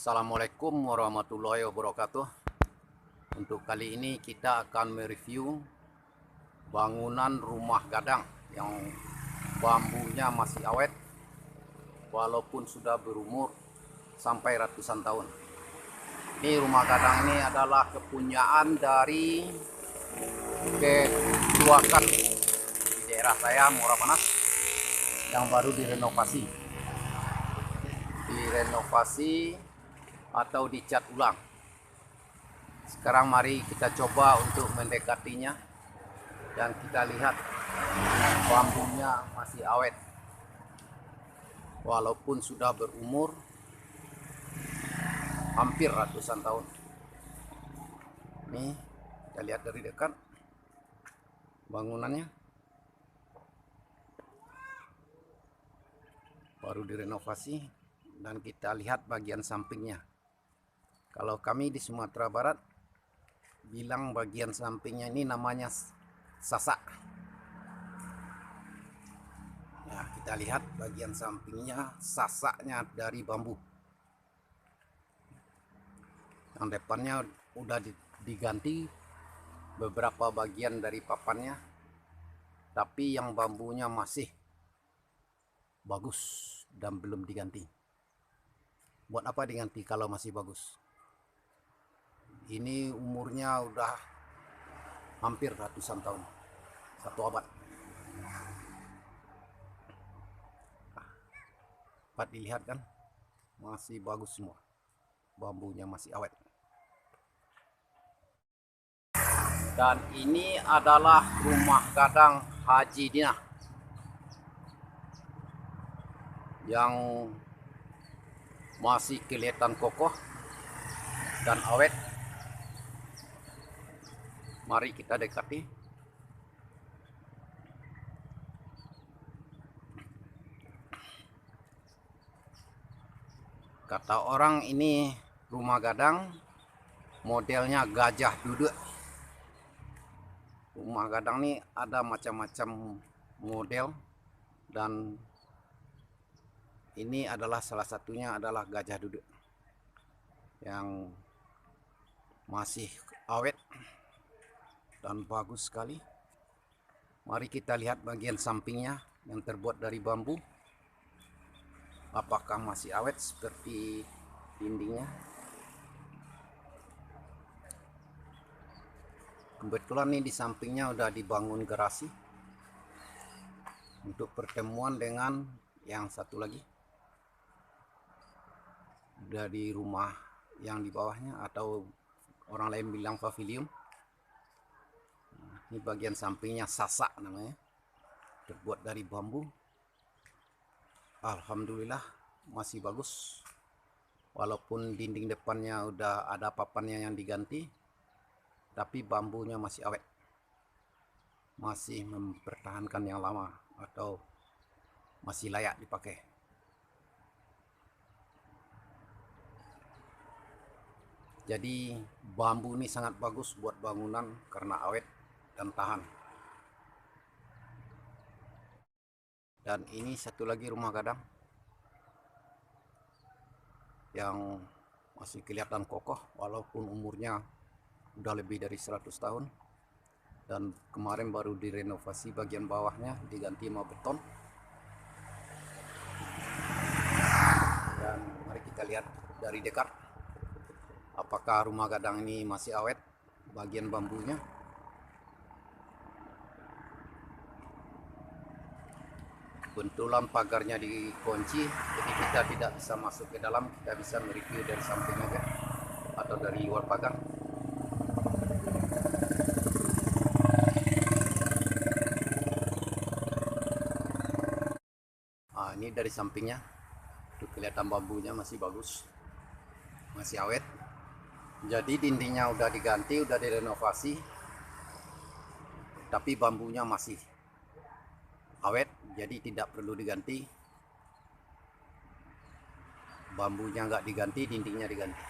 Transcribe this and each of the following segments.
Assalamualaikum warahmatullahi wabarakatuh. Untuk kali ini kita akan mereview bangunan rumah gadang yang bambunya masih awet walaupun sudah berumur sampai ratusan tahun. Ini rumah gadang ini adalah kepunyaan dari keluarga di daerah saya, Muara Panas, yang baru direnovasi atau dicat ulang. Sekarang mari kita coba untuk mendekatinya dan kita lihat bambunya masih awet walaupun sudah berumur hampir ratusan tahun. Nih, kita lihat dari dekat bangunannya baru direnovasi, dan kita lihat bagian sampingnya. Kalau kami di Sumatera Barat bilang bagian sampingnya ini namanya sasak. Nah, kita lihat bagian sampingnya sasaknya dari bambu. Yang depannya udah diganti beberapa bagian dari papannya, tapi yang bambunya masih bagus dan belum diganti. Buat apa diganti kalau masih bagus? Ini umurnya udah hampir ratusan tahun, 1 abad. Dapat dilihat kan, masih bagus semua, bambunya masih awet. Dan ini adalah rumah gadang Haji Dinah yang masih kelihatan kokoh dan awet. Mari kita dekati. Kata orang ini rumah gadang modelnya gajah duduk. Rumah gadang ini ada macam-macam model, dan ini adalah salah satunya adalah gajah duduk yang masih awet dan bagus sekali. Mari kita lihat bagian sampingnya yang terbuat dari bambu. Apakah masih awet seperti dindingnya? Kebetulan nih di sampingnya udah dibangun garasi untuk pertemuan dengan yang satu lagi dari rumah yang di bawahnya, atau orang lain bilang pavilion. Ini bagian sampingnya sasak namanya, terbuat dari bambu. Alhamdulillah masih bagus, walaupun dinding depannya udah ada papannya yang diganti, tapi bambunya masih awet, masih mempertahankan yang lama atau masih layak dipakai. Jadi bambu ini sangat bagus buat bangunan karena awet dan tahan. Dan ini satu lagi rumah gadang yang masih kelihatan kokoh walaupun umurnya udah lebih dari 100 tahun, dan kemarin baru direnovasi bagian bawahnya, diganti sama beton. Dan mari kita lihat dari dekat apakah rumah gadang ini masih awet bagian bambunya. Kebetulan pagarnya dikunci, jadi kita tidak bisa masuk ke dalam. Kita bisa mereview dari samping aja atau dari luar pagar. Nah, ini dari sampingnya tuh kelihatan bambunya masih bagus, masih awet. Jadi dindingnya udah diganti, udah direnovasi, tapi bambunya masih awet, jadi tidak perlu diganti. Bambunya nggak diganti, dindingnya diganti.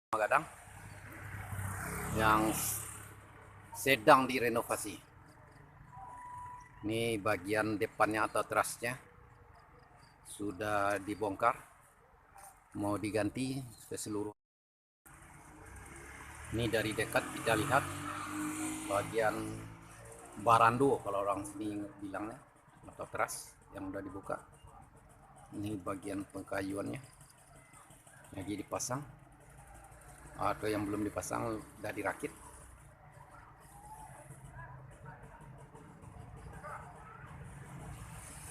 Rumah gadang yang sedang direnovasi. Ini bagian depannya atau terasnya sudah dibongkar, mau diganti keseluruhan. Ini dari dekat kita lihat bagian barando kalau orang sini bilangnya, atau teras yang udah dibuka. Ini bagian pengkayuannya lagi dipasang, atau yang belum dipasang udah dirakit.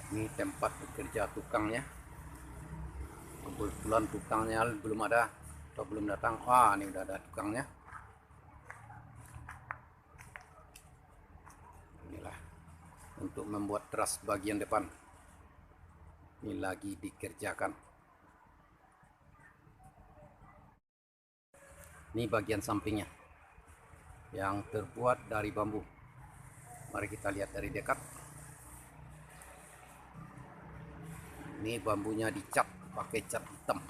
Ini tempat bekerja tukangnya. Kebetulan tukangnya belum ada atau belum datang. Wah, ini udah ada tukangnya. Inilah untuk membuat teras bagian depan. Ini lagi dikerjakan. Ini bagian sampingnya yang terbuat dari bambu. Mari kita lihat dari dekat. Ini bambunya dicat pakai cat hitam.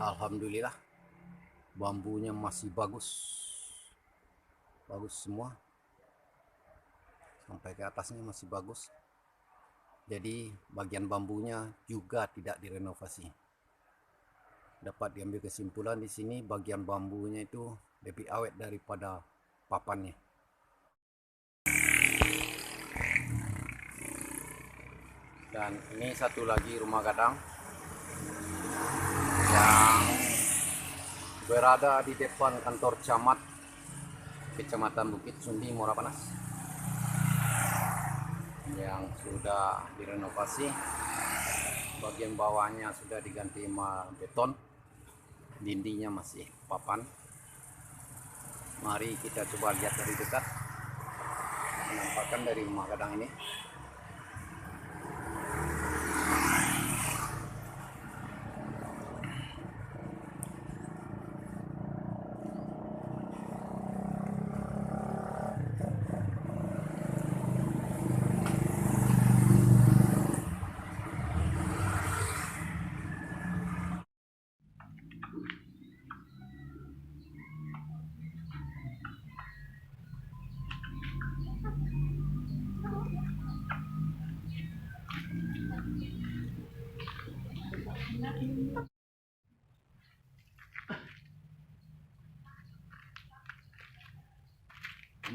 Alhamdulillah, bambunya masih bagus. Bagus semua. Sampai ke atasnya masih bagus. Jadi bagian bambunya juga tidak direnovasi. Dapat diambil kesimpulan di sini bagian bambunya itu lebih awet daripada papannya. Dan ini satu lagi rumah gadang yang berada di depan kantor camat Kecamatan Bukit Sundi, Muara Panas, yang sudah direnovasi. Bagian bawahnya sudah diganti beton, dindingnya masih papan. Mari kita coba lihat dari dekat penampakan dari rumah gadang ini.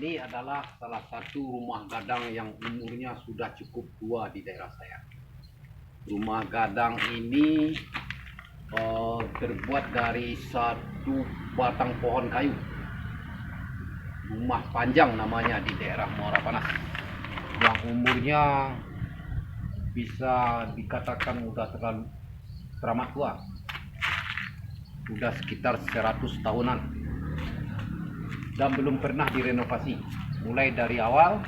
Ini adalah salah satu rumah gadang yang umurnya sudah cukup tua di daerah saya. Rumah gadang ini terbuat dari satu batang pohon kayu. Rumah panjang namanya di daerah Muara Panas, yang umurnya bisa dikatakan udah terlalu teramat tua. Sudah sekitar 100 tahunan. Dan belum pernah direnovasi. Mulai dari awal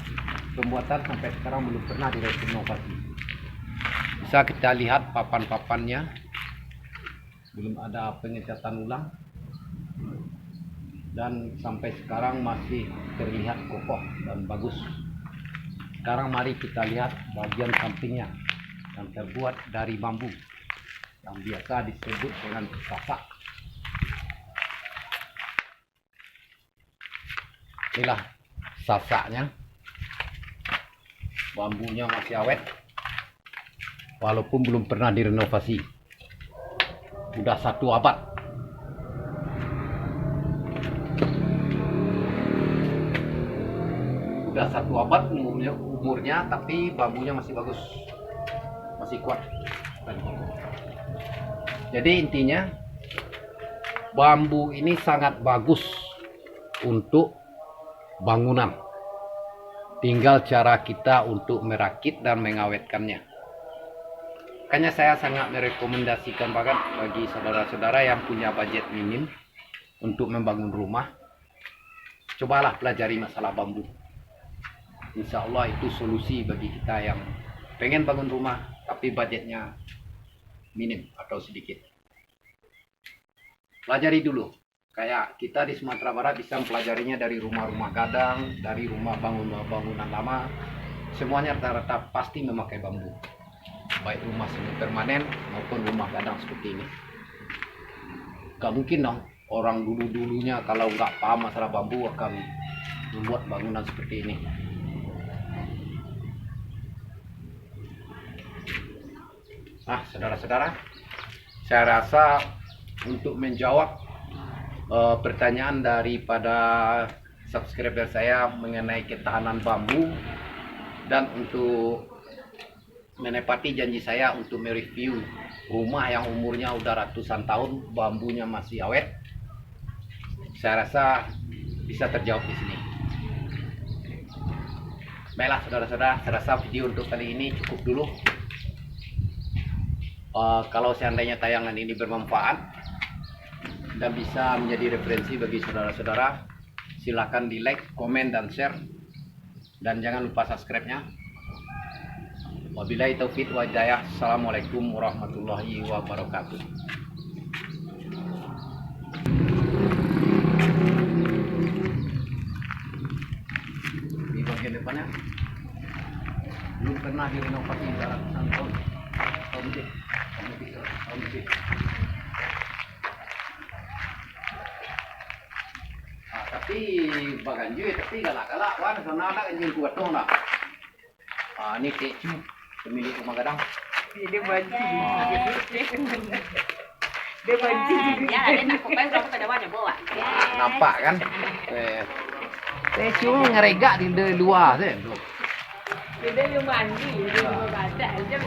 pembuatan sampai sekarang belum pernah direnovasi. Bisa kita lihat papan-papannya, belum ada pengecatan ulang. Dan sampai sekarang masih terlihat kokoh dan bagus. Sekarang mari kita lihat bagian sampingnya yang terbuat dari bambu, yang biasa disebut dengan sasak. Inilah sasaknya. Bambunya masih awet walaupun belum pernah direnovasi. Sudah 1 abad. Sudah 1 abad umurnya, tapi bambunya masih bagus, masih kuat. Jadi intinya bambu ini sangat bagus untuk bangunan. Tinggal cara kita untuk merakit dan mengawetkannya. Makanya saya sangat merekomendasikan bahkan bagi saudara-saudara yang punya budget minim untuk membangun rumah, cobalah pelajari masalah bambu. Insya Allah itu solusi bagi kita yang pengen bangun rumah tapi budgetnya minim atau sedikit. Pelajari dulu. Kayak kita di Sumatera Barat bisa mempelajarinya dari rumah-rumah gadang, dari rumah bangunan lama. Semuanya rata-rata pasti memakai bambu. Baik rumah semi permanen maupun rumah gadang seperti ini. Gak mungkin dong orang dulu-dulunya kalau nggak paham masalah bambu akan membuat bangunan seperti ini. Nah, saudara-saudara, saya rasa untuk menjawab pertanyaan daripada subscriber saya mengenai ketahanan bambu, dan untuk menepati janji saya untuk mereview rumah yang umurnya udah ratusan tahun, bambunya masih awet, saya rasa bisa terjawab di sini. Baiklah saudara-saudara, saya rasa video untuk kali ini cukup dulu. Kalau seandainya tayangan ini bermanfaat dan bisa menjadi referensi bagi saudara-saudara, silakan di like, komen, dan share, dan jangan lupa subscribe-nya. Wabillahi taufiq wa hidayah. Assalamualaikum warahmatullahi wabarakatuh. Di bagian depannya belum pernah direnovasi ratusan tahun. Tahun lebih. Tapi baganju tapi galak-galak wan sana nak anjing kuat dong nak. Ini Tecu, pemilik rumah gadang. Dia banci. Dia banci. Ya, dia nak kopai berapa pada mana bawa? Nampak kan? Tecu ngeregak di luar tu. Dia mandi, dia baca aja.